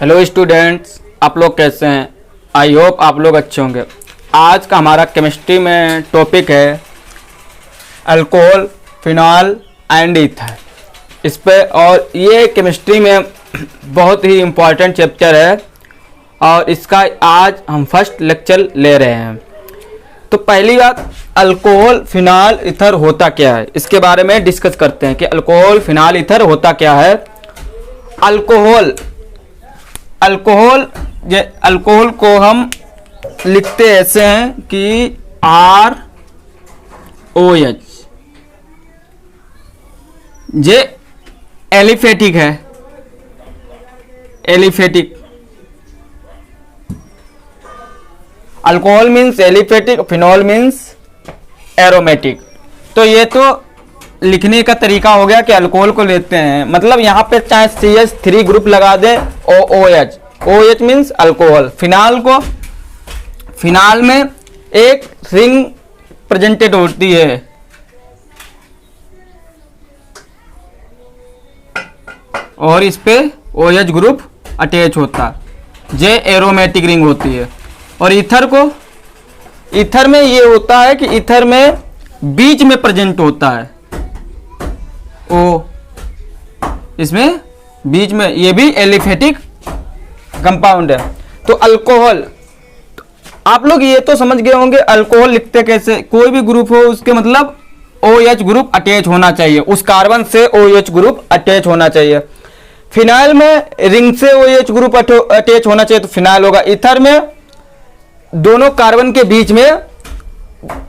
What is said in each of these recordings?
Hello students, आप लोग कैसे हैं? आई होप आप लोग अच्छे होंगे। आज का हमारा केमिस्ट्री में टॉपिक है अल्कोहल, फिनॉल एंड ईथर। इस पे और ये केमिस्ट्री में बहुत ही इम्पॉर्टेंट चैप्टर है और इसका आज हम फर्स्ट लेक्चर ले रहे हैं। तो पहली बात, अल्कोहल, फिनॉल, ईथर होता क्या है, इसके बारे में डिस्कस करते हैं कि अल्कोहल, फिनॉल, ईथर होता क्या है। अल्कोहल अल्कोहल को हम लिखते ऐसे हैं कि ROH। ये एलिफेटिक है, aliphatic. Alcohol means aliphatic, phenol means aromatic. तो ये तो लिखने का तरीका हो गया कि अल्कोहल को लेते हैं, मतलब यहाँ पे चाहे CH3 ग्रुप लगा दे, OH मीन्स अल्कोहल। फिनाल में एक रिंग प्रेजेंटेड होती है, और इस पे OH ग्रुप अटैच होता है, ये एरोमेटिक रिंग होती है। और ईथर में ये होता है कि ईथर में बीच में प्रेजेंट होता है O, इसमें बीच में, ये भी एलिफेटिक कंपाउंड है। तो अल्कोहल, आप लोग ये तो समझ गए होंगे अल्कोहल लिखते कैसे। कोई भी ग्रुप हो उसके मतलब OH ग्रुप अटैच होना चाहिए, उस कार्बन से OH ग्रुप अटैच होना चाहिए। फिनाइल में रिंग से OH ग्रुप अटैच होना चाहिए तो फिनाइल होगा। ईथर में दोनों कार्बन के बीच में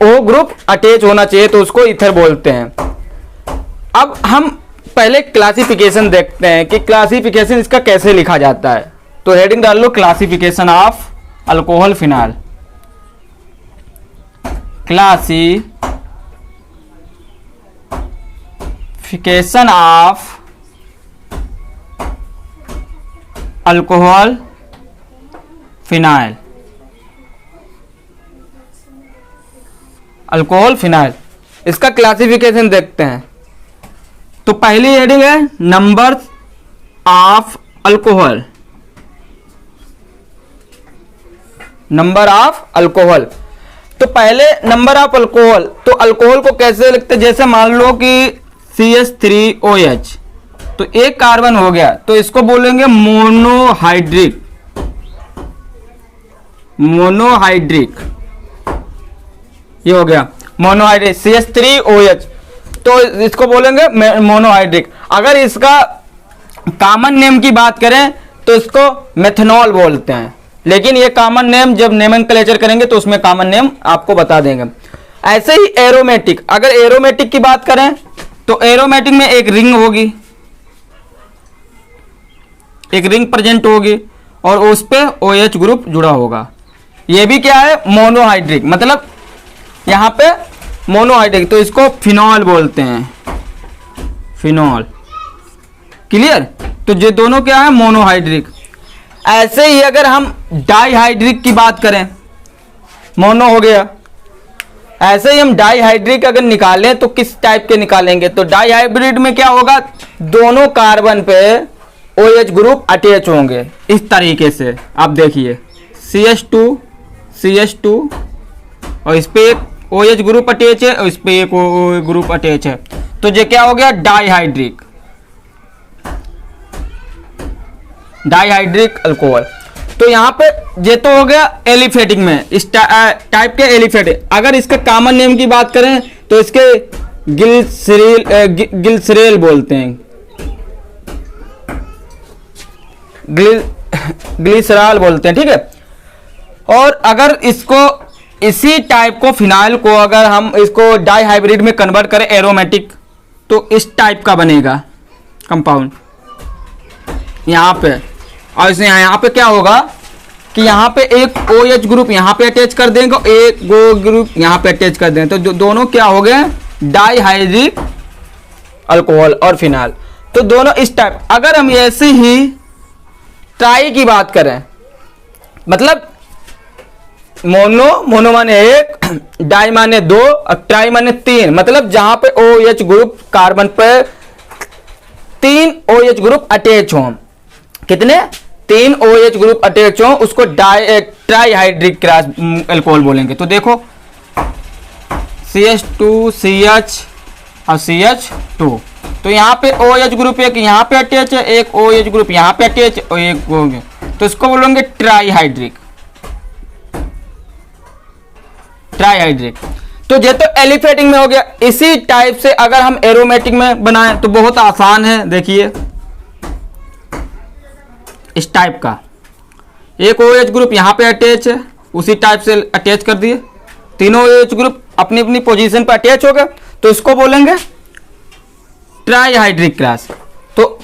O ग्रुप अटैच होना चाहिए तो उसको ईथर बोलते हैं। अब हम पहले क्लासिफिकेशन देखते हैं कि क्लासिफिकेशन इसका कैसे लिखा जाता है। तो हेडिंग डाल लो, classification of alcohol phenyl. Classification of alcohol phenyl. Alcohol phenyl, इसका क्लासिफिकेशन देखते हैं। तो पहली हेडिंग है number of alcohol. Number of alcohol, तो पहले नंबर ऑफ अल्कोहल, तो अल्कोहल को कैसे लिखते हैं? जैसे मान लो कि CH3OH, तो एक कार्बन हो गया तो इसको बोलेंगे मोनोहाइड्रिक। मोनोहाइड्रिक, ये हो गया मोनोहाइड्रिक, CH3OH, तो इसको बोलेंगे मोनोहाइड्रिक। अगर इसका कॉमन नेम की बात करें तो इसको मेथनॉल बोलते हैं, लेकिन ये कॉमन नेम जब नोमेनक्लेचर करेंगे तो उसमें कॉमन नेम आपको बता देंगे। ऐसे ही एरोमेटिक, अगर एरोमेटिक की बात करें तो एरोमेटिक में एक रिंग होगी, एक रिंग प्रेजेंट होगी और उस पे OH ग्रुप जुड़ा होगा। ये भी क्या है? मोनोहाइड्रिक, मतलब यहां पे मोनोहाइड्रिक, तो इसको फिनॉल बोलते हैं, फिनॉल। क्लियर? तो ये दोनों क्या है? मोनोहाइड्रिक। ऐसे ही अगर हम डाईहाइड्रिक की बात करें, मोनो हो गया, ऐसे ही हम डाईहाइड्रिक अगर निकालें तो किस टाइप के निकालेंगे? तो डाईहाइब्रिड में क्या होगा? दोनों कार्बन पे OH ग्रुप अटैच होंगे इस तरीके से। आप देखिए CH2 और इस पे एक OH ग्रुप अटैच है और इस पे एक OH ग्रुप अटैच है, तो ये क्या हो गया? Dihydric, dihydric alcohol. तो यहाँ पे ये तो हो गया एलिफेटिक में, इस टाइप के एलिफेटिक। अगर इसके कॉमन नेम की बात करें तो इसके ग्लिसरेल बोलते हैं, ग्लिसरॉल बोलते हैं, ठीक है। और अगर इसको, इसी टाइप को फिनाइल को अगर हम इसको डाईहाइब्रिड में कन्वर्ट करें एरोमेटिक, तो इस टाइप का बनेगा कंपाउंड यहाँ पे। और इसे यहाँ पे क्या होगा कि यहाँ पे एक OH ग्रुप यहाँ पे अटैच कर देंगे, एक O ग्रुप यहाँ पे अटैच कर देंगे, तो जो दोनों क्या हो गए? डाईहाइड्रिक अल्कोहल और फिनाइल। तो दोनों इस टाइप। अगर हम ऐसे ही ट्राई की बात करें, मतलब मोनो माने एक, डाई माने दो और ट्राई माने तीन, मतलब जहां पे OH ग्रुप कार्बन पे 3 OH ग्रुप अटैच हों। कितने? 3 OH ग्रुप अटैच हो उसको ट्राईहाइड्रिक क्रॉस अल्कोहल बोलेंगे। तो देखो CH2CH और CH2, तो यहाँ पे OH ग्रुप एक यहाँ पे अटैच है, एक OH ग्रुप यहाँ पे अटैच है और एक होंगे, तो इसको बोलेंगे ट्राईहाइड्रिक। तो ये तो एलिफेटिक में हो गया। इसी टाइप से अगर हम एरोमेटिक में बनाएं तो बहुत आसान है। देखिए इस टाइप का एक OH ग्रुप यहाँ पे अटैच है, उसी टाइप से अटैच कर दिए, तीनों OH ग्रुप अपनी अपनी पोजीशन पर अटैच हो गए, तो इसको बोलेंगे ट्राईहाइड्रिक क्रॉस। तो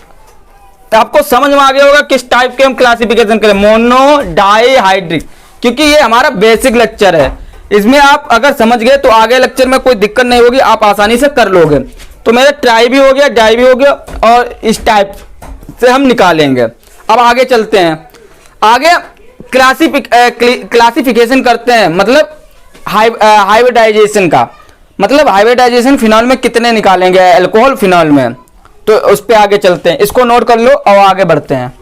आपको समझ में आ गया होगा किस टाइप के हम क्लासिफिकेशन करें, मोनो डाईहाइड्रिक, क्योंकि ये हमारा बेसिक लेक्चर है। इसमें आप अगर समझ गए तो आगे लेक्चर में कोई दिक्कत नहीं होगी, आप आसानी से कर लोगे। तो मेरा ट्राई भी हो गया, डाई भी हो गया, और इस टाइप से हम निकालेंगे। अब आगे चलते हैं, आगे क्लासिफिकेशन करते हैं, मतलब हाइब्रिडाइजेशन का, मतलब हाइब्रिडाइजेशन फिनॉल में कितने निकालेंगे अल्कोहल फिनॉल में, तो उस पर आगे चलते हैं। इसको नोट कर लो और आगे बढ़ते हैं।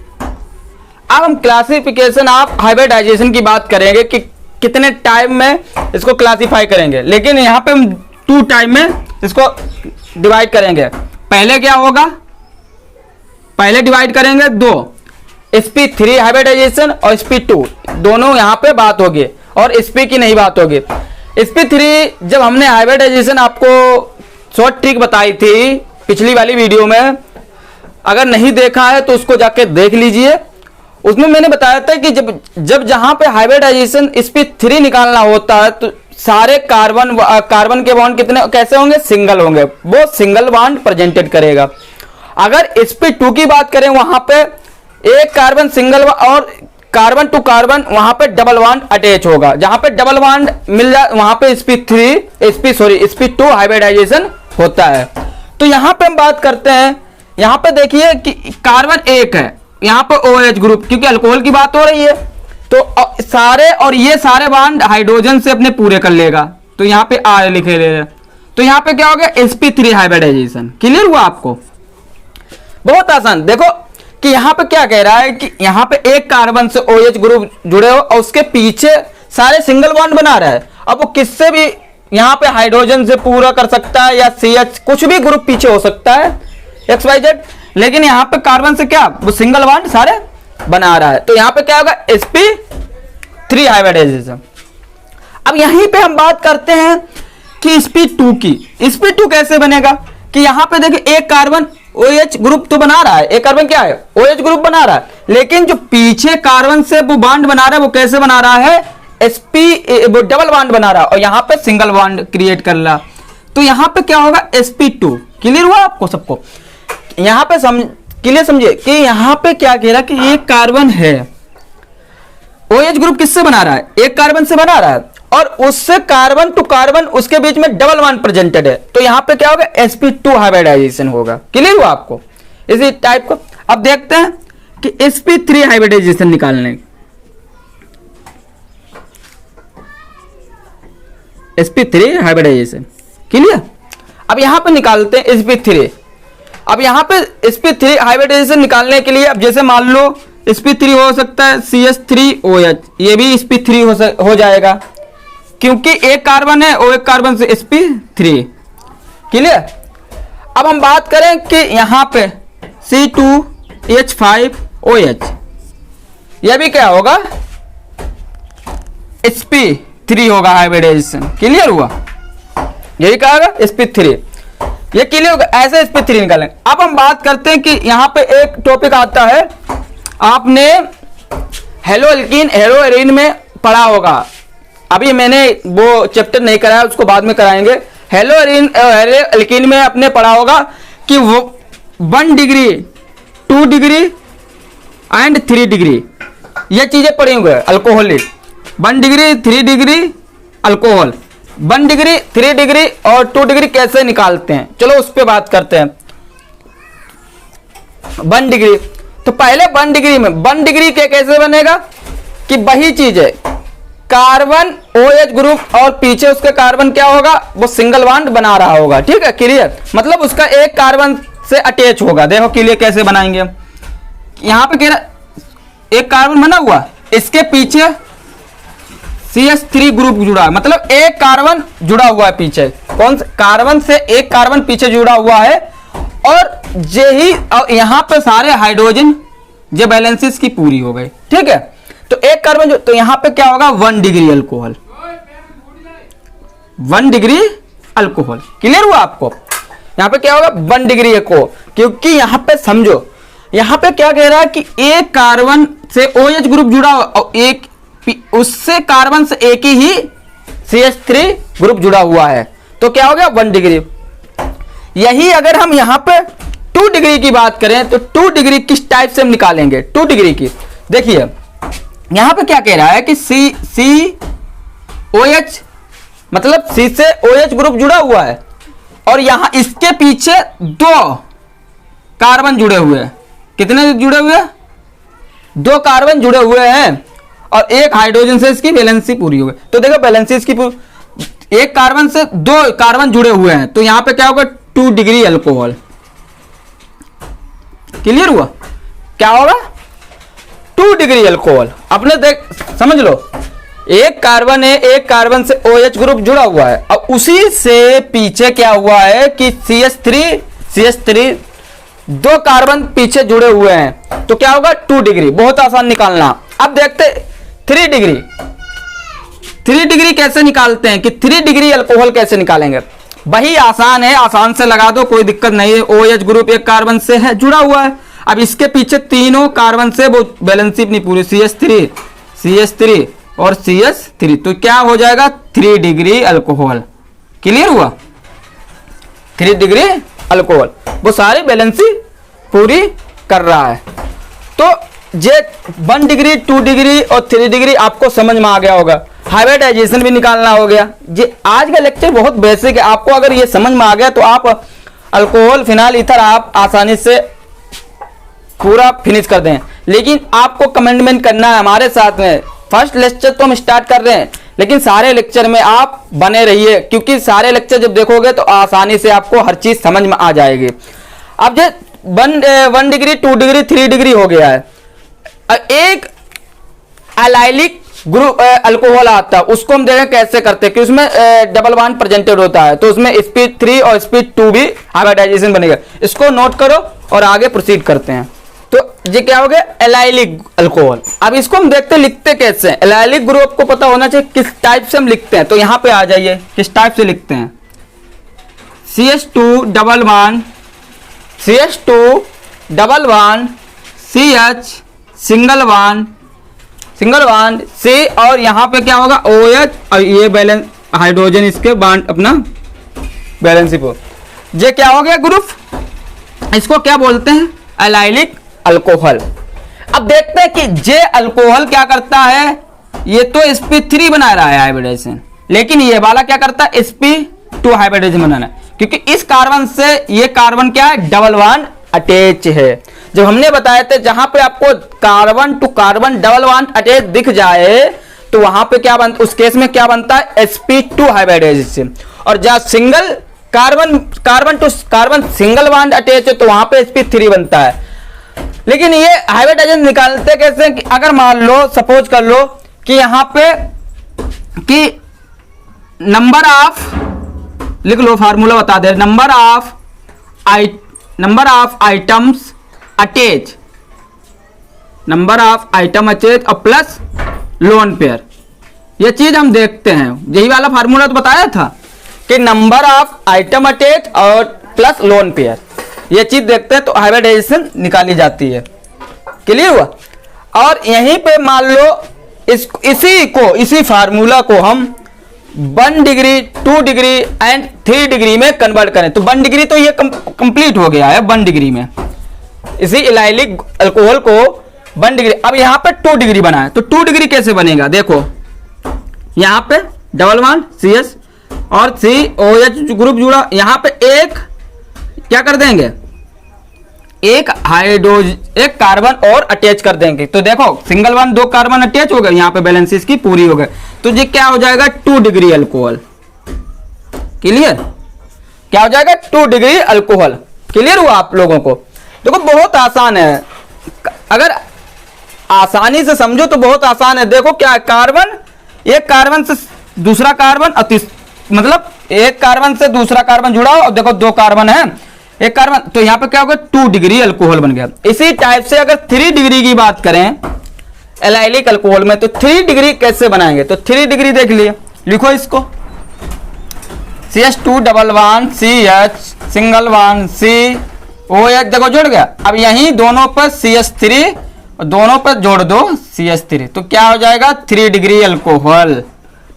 अब हम क्लासिफिकेशन ऑफ हाइब्रिडाइजेशन की बात करेंगे कि कितने टाइम में इसको क्लासिफाई करेंगे, लेकिन यहाँ पे हम 2 टाइम में इसको डिवाइड करेंगे। पहले क्या होगा, पहले डिवाइड करेंगे 2, sp3 हाइब्रिडाइजेशन और sp2, दोनों यहाँ पे बात होगी, और sp की नहीं बात होगी। sp3 जब हमने हाइब्रिडाइजेशन आपको शॉर्ट ट्रिक बताई थी पिछली वाली वीडियो में, अगर नहीं देखा है तो उसको जाके देख लीजिए। उसमें मैंने बताया था कि जब जहां पे हाइब्रिडाइजेशन sp3 निकालना होता है तो सारे कार्बन के बॉन्ड कितने कैसे होंगे, सिंगल होंगे, वो सिंगल बॉन्ड प्रेजेंटेड करेगा। अगर sp2 की बात करें वहां पे एक कार्बन सिंगल और कार्बन टू कार्बन वहां पे डबल बॉन्ड अटैच होगा, जहां पे डबल बॉन्ड मिल जाए वहां पे sp2 हाइब्रिडाइजेशन होता है। तो यहां पे हम बात करते हैं, यहां पे देखिए कि कार्बन एक है, यहाँ पर OH ग्रुप, क्योंकि अल्कोहल की बात हो रही है, तो सारे और ये सारे बॉन्ड हाइड्रोजन से अपने पूरे कर लेगा, तो यहाँ पे R लिखे ले रहे, तो यहाँ पे क्या हो गया sp3 हाइब्रिडाइजेशन। क्लियर हुआ आपको, बहुत आसान। देखो कि यहाँ पे क्या कह रहा है कि यहाँ पे एक कार्बन से OH ग्रुप जुड़े हो और उसके पीछे सारे सिंगल बॉन्ड बना रहा है। अब वो किससे भी यहाँ पे हाइड्रोजन से पूरा कर सकता है या CH, कुछ भी ग्रुप पीछे हो सकता है XYZ, लेकिन यहाँ पे कार्बन से क्या वो सिंगल बॉन्ड सारे बना रहा है, तो यहाँ पे क्या होगा sp3 हाइब्रिडाइजेशन। अब यहीं पे हम बात करते हैं कि sp2 की, sp2 कैसे बनेगा कि यहाँ पे देखिए एक कार्बन OH ग्रुप तो बना रहा है, एक कार्बन क्या है OH ग्रुप बना रहा है, लेकिन जो पीछे कार्बन से वो बॉन्ड बना रहा है वो कैसे बना रहा है, वो डबल बॉन्ड बना रहा है, और यहाँ पे सिंगल बॉन्ड क्रिएट कर रहा, तो यहाँ पे क्या होगा sp2। क्लियर हुआ आपको सबको, यहाँ पे क्लियर समझिए कि यहाँ पे क्या कह रहा है कि एक कार्बन है, OH ग्रुप किससे बना रहा है, एक कार्बन से बना रहा है, और उससे कार्बन टू कार्बन उसके बीच में डबल बॉन्ड प्रेजेंटेड है, तो यहाँ पे क्या होगा sp2 हाइब्रिडाइजेशन होगा। क्लियर हुआ आपको इसी टाइप को। अब देखते हैं कि sp3 हाइब्रिडाइजेशन निकालने, sp3 हाइब्रिडाइजेशन क्लियर। अब यहाँ पे निकालते हैं sp3। अब यहाँ पे sp3 हाइब्रिडाइजेशन निकालने के लिए, अब जैसे मान लो sp3 हो सकता है CH3OH, ये भी sp3 हो जाएगा, क्योंकि एक कार्बन है और एक कार्बन से sp3। क्लियर। अब हम बात करें कि यहाँ पे C2H5OH, यह भी क्या होगा sp3 होगा हाइब्रिडाइजेशन। क्लियर हुआ, यही कहा होगा sp3, ये क्लियर होगा, ऐसे sp3 निकालेंगे। अब हम बात करते हैं कि यहाँ पे एक टॉपिक आता है, आपने हेलो एल्कीन हेलो एरीन में पढ़ा होगा, अभी मैंने वो चैप्टर नहीं कराया, उसको बाद में कराएंगे। हेलो एल्कीन में आपने पढ़ा होगा कि वो 1 डिग्री 2 डिग्री एंड 3 डिग्री, ये चीजें पढ़ी होंगे alcoholic. 1 degree 3 degree alcohol, 1 degree 3 degree और 2 डिग्री कैसे निकालते हैं, चलो उस पर बात करते हैं। 1 डिग्री, तो पहले 1 डिग्री में 1 डिग्री के कैसे बनेगा कि वही चीज है, कार्बन OH ग्रुप और पीछे उसके कार्बन क्या होगा, वो सिंगल बॉन्ड बना रहा होगा। ठीक है, क्लियर, मतलब उसका एक कार्बन से अटैच होगा। देखो क्लियर कैसे बनाएंगे, यहां पे कह रहा एक कार्बन बना हुआ, इसके पीछे CH3 ग्रुप जुड़ा है, मतलब एक कार्बन जुड़ा हुआ है पीछे, कौन से कार्बन से एक कार्बन पीछे जुड़ा हुआ है, और यही यहां पे सारे हाइड्रोजन जो बैलेंसेस की पूरी हो गई, ठीक है। तो एक कार्बन जो, तो यहां पे क्या होगा 1 degree alcohol, 1 degree alcohol, clear हुआ आपको। यहां पे क्या होगा 1 डिग्री अल्कोहल, क्योंकि यहां पे समझो, यहां पे क्या कह रहा है कि एक कार्बन से OH ग्रुप जुड़ा और एक उससे कार्बन से एक ही CH3 ग्रुप जुड़ा हुआ है, तो क्या हो गया 1 डिग्री। यही अगर हम यहां पे 2 डिग्री की बात करें तो 2 डिग्री किस टाइप से हम निकालेंगे 2 डिग्री की, देखिए यहां पे क्या कह रहा है कि COH मतलब C से OH ग्रुप जुड़ा हुआ है, और यहां इसके पीछे 2 कार्बन जुड़े हुए हैं, कितने जुड़े हुए हैं 2 कार्बन जुड़े हुए हैं, और एक हाइड्रोजन से इसकी वैलेंसी पूरी हो गई। तो देखो वैलेंसी इसकी एक कार्बन से 2 कार्बन जुड़े हुए हैं, तो यहां पे क्या होगा 2 डिग्री अल्कोहल, क्लियर हुआ, क्या होगा 2 डिग्री अल्कोहल। अपने देख समझ लो, एक कार्बन है, एक कार्बन से OH ग्रुप जुड़ा हुआ है, और उसी से पीछे क्या हुआ है कि CH3 2 कार्बन पीछे जुड़े हुए हैं, तो क्या होगा 2 डिग्री, बहुत आसान निकालना। अब देखते 3 डिग्री कैसे निकालते हैं कि 3 डिग्री अल्कोहल कैसे निकालेंगे, वही आसान है, आसान से लगा दो, कोई दिक्कत नहीं है। OH ग्रुप एक कार्बन से है जुड़ा हुआ है, अब इसके पीछे तीनों कार्बन से वो बैलेंस नहीं पूरी, CH3 और CH3, तो क्या हो जाएगा 3 डिग्री अल्कोहल, क्लियर हुआ 3 डिग्री अल्कोहल, वो सारी बैलेंसी पूरी कर रहा है। तो ये 1 डिग्री 2 डिग्री और 3 डिग्री आपको समझ में आ गया होगा, हाइब्रिडाइजेशन भी निकालना हो गया। ये आज का लेक्चर बहुत बेसिक है, आपको अगर ये समझ में आ गया तो आप अल्कोहल फिनाइल ईथर आप आसानी से पूरा फिनिश कर दें। लेकिन आपको कमेंटमेंट करना है हमारे साथ में, फर्स्ट लेक्चर तो हम स्टार्ट कर रहे हैं, लेकिन सारे लेक्चर में आप बने रहिए, क्योंकि सारे लेक्चर जब देखोगे तो आसानी से आपको हर चीज समझ में आ जाएगी। अब ये 1 डिग्री 2 डिग्री 3 डिग्री हो गया है, एक एलाइलिक ग्रुप अल्कोहल आता है, उसको हम देखें कैसे करते हैं कि उसमें डबल बॉन्ड प्रेजेंटेड होता है, तो उसमें स्पीड 3 और स्पीड 2 भी हाइब्रिडाइजेशन बनेगा। इसको नोट करो और आगे प्रोसीड करते हैं। तो ये क्या हो गया एलाइलिक अल्कोहल। अब इसको हम देखते लिखते कैसे हैं, एलाइलिक ग्रुप को पता होना चाहिए किस टाइप से हम लिखते हैं, तो यहां पे आ जाइए किस टाइप से लिखते हैं, CH2 double bond CH single bond C, और यहां पे क्या होगा OH, और ये बैलेंस हाइड्रोजन इसके बॉन्ड अपना बैलेंस पर, ये क्या हो गया ग्रुप, इसको क्या बोलते हैं एलाइलिक अल्कोहल। अब देखते हैं कि जे अल्कोहल क्या करता है, ये तो sp3 बना रहा है हाइब्रिडाइजेशन, लेकिन ये वाला क्या करता है sp2 हाइब्रिडाइजेशन बनाना है, क्योंकि इस कार्बन से ये कार्बन क्या है डबल बॉन्ड अटैच है। जब हमने बताया था जहां पे आपको carbon to carbon double bond attach दिख जाए तो वहां पे क्या बनता, उस केस में क्या बनता है sp2 हाइब्रिडाइजेशन, और जहां single carbon to carbon single bond attach है तो वहां पे sp3 बनता है। लेकिन ये हाइब्रिडाइजेशन निकालते कैसे कि अगर मान लो सपोज कर लो कि यहां पे कि नंबर ऑफ लिख लो, फार्मूला बता दे, नंबर ऑफ आइटम्स अटैच और प्लस लोन पेयर, ये चीज हम देखते हैं। यही वाला फार्मूला तो बताया था कि नंबर ऑफ आइटम अटैच और प्लस लोन पेयर, ये चीज देखते हैं तो हाइब्रिडाइजेशन निकाली जाती है, क्लियर हुआ। और यहीं पे मान लो इसी फार्मूला को हम 1 डिग्री 2 डिग्री एंड 3 डिग्री में कन्वर्ट करें तो 1 डिग्री तो ये कंप्लीट हो गया है 1 डिग्री में, इसी एलाइलिक अल्कोहल को 1 डिग्री। अब यहाँ पे 2 डिग्री बना है तो 2 डिग्री कैसे बनेगा, देखो यहाँ पे डबल बॉन्ड CH और COH ग्रुप जुड़ा, यहाँ पे एक क्या कर देंगे, एक कार्बन और अटैच कर देंगे, तो देखो सिंगल बॉन्ड 2 कार्बन अटैच हो गए, यहाँ पे बैलेंस इसकी पूरी हो गए, तो ये क्या हो जाएगा 2 डिग्री अल्कोहल, क्लियर, क्या हो जाएगा 2 डिग्री अल्कोहल, क्लियर हुआ आप लोगों को। देखो बहुत आसान है, अगर आसानी से समझो तो बहुत आसान है। देखो क्या, कार्बन, एक कार्बन से दूसरा कार्बन, मतलब एक कार्बन से दूसरा कार्बन जुड़ा हो, और देखो 2 कार्बन है, एक कार्बन, तो यहां पे क्या होगा, 2 डिग्री अल्कोहल बन गया। इसी टाइप से अगर 3 डिग्री की बात करें एलाइलिक अल्कोहल में, तो 3 डिग्री कैसे बनाएंगे, तो 3 डिग्री देख लिए, लिखो इसको, CH2 double one CH single one COH, देखो जुड़ गया। अब यहीं दोनों पर CH3 और दोनों पर जोड़ दो CH3, तो क्या हो जाएगा, 3 डिग्री अल्कोहल।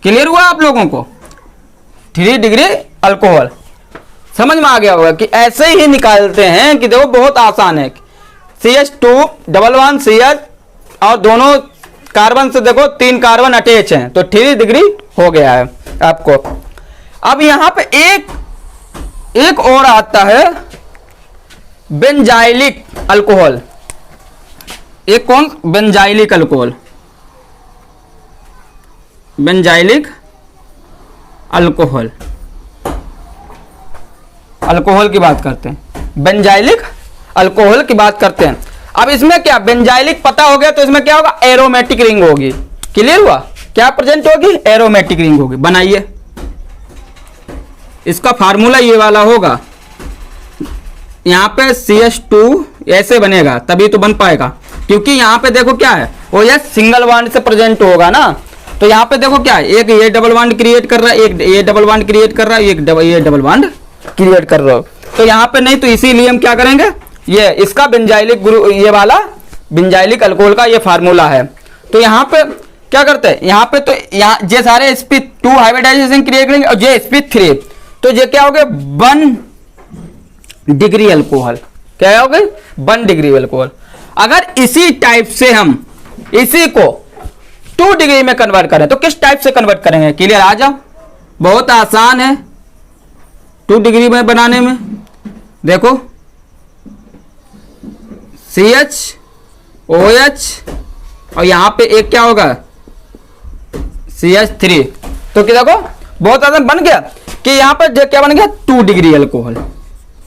क्लियर हुआ आप लोगों को, 3 डिग्री अल्कोहल समझ में आ गया होगा कि ऐसे ही निकालते हैं, कि देखो बहुत आसान है। CH2 डबल वन CH और दोनों कार्बन से देखो 3 कार्बन अटैच हैं, तो 3 डिग्री हो गया है आपको। अब यहां पे एक और आता है बेंजाइलिक अल्कोहल। एक कौन, benzylic alcohol, benzylic alcohol, alcohol की बात करते हैं, बेंजाइलिक अल्कोहल की बात करते हैं। अब इसमें क्या, बेंजाइलिक पता हो गया तो इसमें क्या होगा, एरोमेटिक रिंग होगी। क्लियर हुआ, क्या प्रेजेंट होगी, एरोमेटिक रिंग होगी। बनाइए, इसका फार्मूला ये वाला होगा, यहां पे CH2 ऐसे बनेगा तभी तो बन पाएगा, क्योंकि यहां पे देखो क्या है, वो ये सिंगल बॉन्ड से प्रेजेंट होगा ना, तो यहां पे देखो क्या है, एक ये डबल बॉन्ड क्रिएट कर रहा है, एक ये डबल बॉन्ड क्रिएट कर रहा है, ये डबल बॉन्ड क्रिएट कर रहा हो, तो यहां पे नहीं, तो इसीलिए हम क्या करेंगे, ये इसका बेंजाइलिक ग्रुप, ये वाला बेंजाइलिक अल्कोहल का ये फार्मूला है। तो यहां पे क्या करते हैं, यहां पे तो यहाँ ये सारे sp2 हाइब्रिडाइजेशन क्रिएट करेंगे, और ये sp3, तो ये क्या हो गया, 1 डिग्री अल्कोहल। क्या हो गई, 1 डिग्री अल्कोहल। अगर इसी टाइप से हम इसी को 2 डिग्री में कन्वर्ट करें, तो किस टाइप से कन्वर्ट करेंगे, क्लियर, आ जाओ, बहुत आसान है 2 डिग्री में बनाने में। देखो CH OH और यहां पे एक क्या होगा, CH3, तो क्या देखो बहुत आसान बन गया कि यहां पर क्या बन गया, 2 डिग्री अल्कोहल।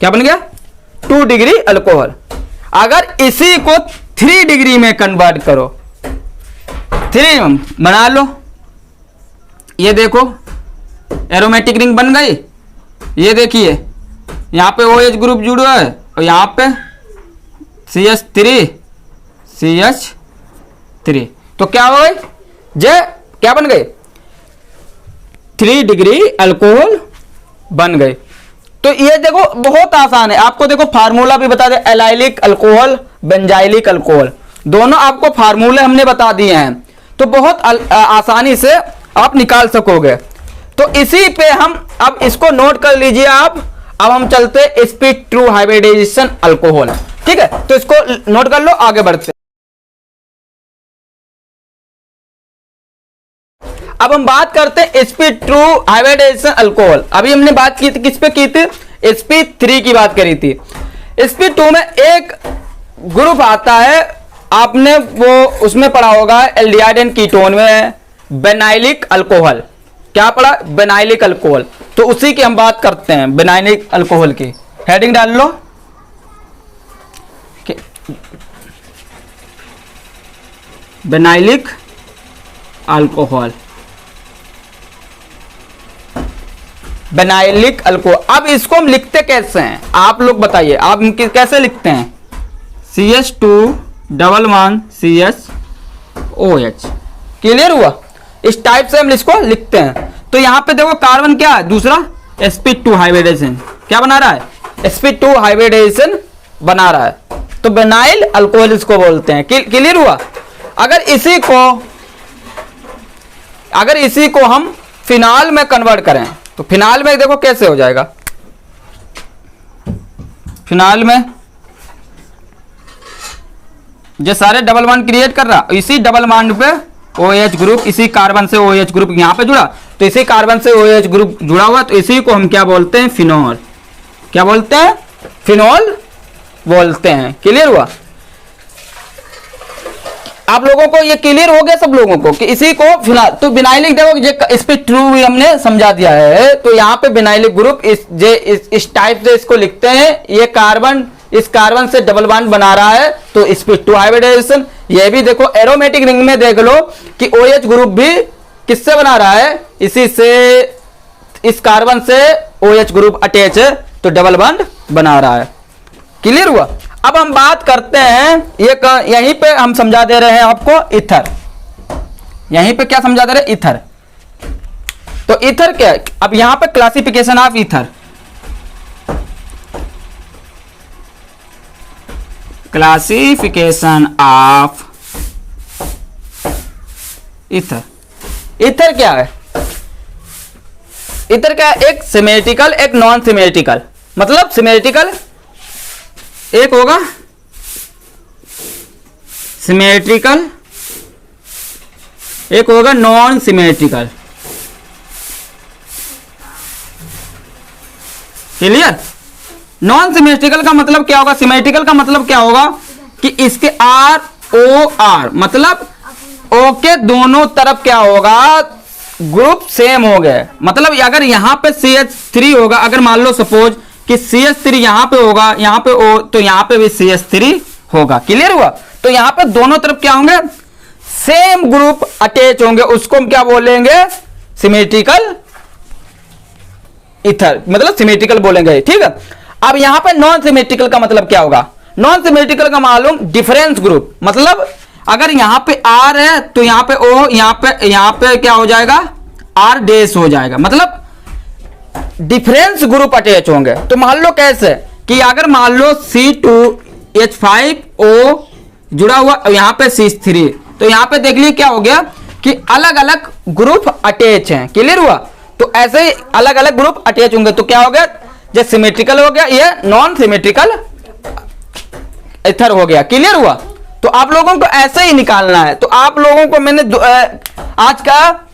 क्या बन गया, 2 डिग्री अल्कोहल। अगर इसी को 3 डिग्री में कन्वर्ट करो, 3 बना लो, ये देखो एरोमेटिक रिंग बन गई। ये देखिए यहां पे OH ग्रुप जुड़ा है और यहां पे CH3, तो क्या हो गई, जे क्या बन गए, 3 डिग्री अल्कोहल बन गए। तो ये देखो बहुत आसान है, आपको देखो फार्मूला भी बता दे, एलाइलिक अल्कोहल, बेंजाइलिक अल्कोहल, दोनों आपको फार्मूले हमने बता दिए हैं, तो बहुत आसानी से आप निकाल सकोगे। तो इसी पे हम अब इसको नोट कर लीजिए आप। अब हम चलते sp2 हाइब्रिडाइजेशन अल्कोहल, ठीक है, तो इसको नोट कर लो, आगे बढ़ते। अब हम बात करते हैं sp2 हाइब्रिडाइजेशन अल्कोहल। अभी हमने बात की थी, किस पे की थी, sp3 की बात करी थी। sp2 में एक ग्रुप आता है, आपने वो उसमें पढ़ा होगा एल्डिहाइड एंड कीटोन में, बेनाइलिक अल्कोहल। क्या पढ़ा, बेनाइलिक अल्कोहल, तो उसी की हम बात करते हैं, बेनाइलिक अल्कोहल की। हेडिंग डाल लो, बेनाइलिक अल्कोहल, बेनाइलिक अल्कोहल। अब इसको हम लिखते कैसे हैं, आप लोग बताइए, आप कैसे लिखते हैं, CH2 double one CH OH। Clear हुआ, इस टाइप से हम इसको लिखते हैं। तो यहां पे देखो कार्बन क्या है, दूसरा sp2 हाइब्रिडाइजेशन, क्या बना रहा है, sp2 हाइब्रिडाइजेशन बना रहा है, तो बेनाइल अल्कोहल इसको बोलते हैं। क्लियर हुआ। अगर इसी को हम फिनाल में कन्वर्ट करें, तो फिनाल में देखो कैसे हो जाएगा, फिनाल में जो सारे डबल बॉन्ड क्रिएट कर रहा, इसी डबल बॉन्ड पे OH ग्रुप, इसी कार्बन से OH ग्रुप यहां पे जुड़ा, तो इसी कार्बन से OH ग्रुप जुड़ा हुआ, तो इसी को हम क्या बोलते हैं, फिनॉल। क्या बोलते हैं, फिनॉल बोलते हैं। क्लियर हुआ, आप लोगों को ये क्लियर हो गया सब लोगों को कि इसी को फिनाल। तो बिनाइलिक देखो sp2 भी हमने समझा दिया है, तो यहाँ पे बिनाइलिक ग्रुप इस टाइप से इसको लिखते हैं। ये कार्बन इस कार्बन से डबल बॉन्ड बना रहा है तो sp2 हाइब्रिडाइजेशन। ये भी देखो एरोमेटिक रिंग में देख लो कि OH ग्रुप भी किससे बना रहा है, इसी से, इस कार्बन से OH ग्रुप अटैच है तो डबल बॉन्ड बना रहा है। क्लियर हुआ। अब हम बात करते हैं, यहीं पे हम समझा दे रहे हैं आपको ईथर। यहीं पे क्या समझा दे रहे हैं, ईथर। तो ईथर क्या है, अब यहां पे classification of ether, classification of ether. Ether क्या है, ईथर क्या है, एक सिमेट्रिकल एक नॉन सिमेट्रिकल। मतलब सिमेट्रिकल एक होगा सिमेट्रिकल, एक होगा non symmetrical. Clear. Non symmetrical का मतलब क्या होगा, सिमेट्रिकल का मतलब क्या होगा कि इसके ROR मतलब O के दोनों तरफ क्या होगा, ग्रुप सेम हो गए। मतलब अगर यहां पे CH3 होगा, अगर मान लो सपोज कि CH3 यहां पे होगा, यहां पे O, तो यहां पे भी CH3 होगा। क्लियर हुआ। तो यहां पे दोनों तरफ क्या होंगे, सेम ग्रुप अटैच होंगे, उसको हम क्या बोलेंगे, सिमेट्रिकल ईथर, मतलब सिमेट्रिकल बोलेंगे। ठीक है। अब यहां पे नॉन सिमेट्रिकल का मतलब क्या होगा, नॉन सिमेट्रिकल का मालूम डिफरेंस ग्रुप। मतलब अगर यहां पे R है तो यहां पे O, यहां पे क्या हो जाएगा, R डैश हो जाएगा। मतलब डिफरेंस ग्रुप अटैच होंगे। तो मान लो कैसे कि अगर मान लो C2H5O जुड़ा हुआ, यहां पे CH3, तो यहां पे देख लीजिए क्या हो गया कि अलग अलग ग्रुप अटैच हैं। क्लियर हुआ। तो ऐसे ही अलग अलग ग्रुप अटैच होंगे तो क्या हो गया, जो सिमेट्रिकल हो गया, ये नॉन सिमेट्रिकल ईथर हो गया। क्लियर हुआ। तो आप लोगों को ऐसे ही निकालना है। तो आप लोगों को मैंने आज का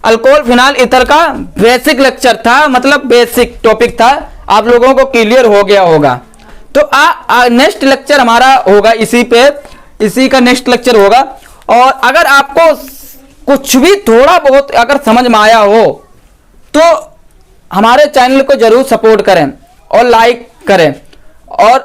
अल्कोहल फिनाइल ईथर का बेसिक लेक्चर था, मतलब बेसिक टॉपिक था, आप लोगों को क्लियर हो गया होगा। तो नेक्स्ट लेक्चर हमारा होगा इसी पे, इसी का नेक्स्ट लेक्चर होगा। और अगर आपको कुछ भी थोड़ा बहुत अगर समझ में आया हो तो हमारे चैनल को जरूर सपोर्ट करें और लाइक करें और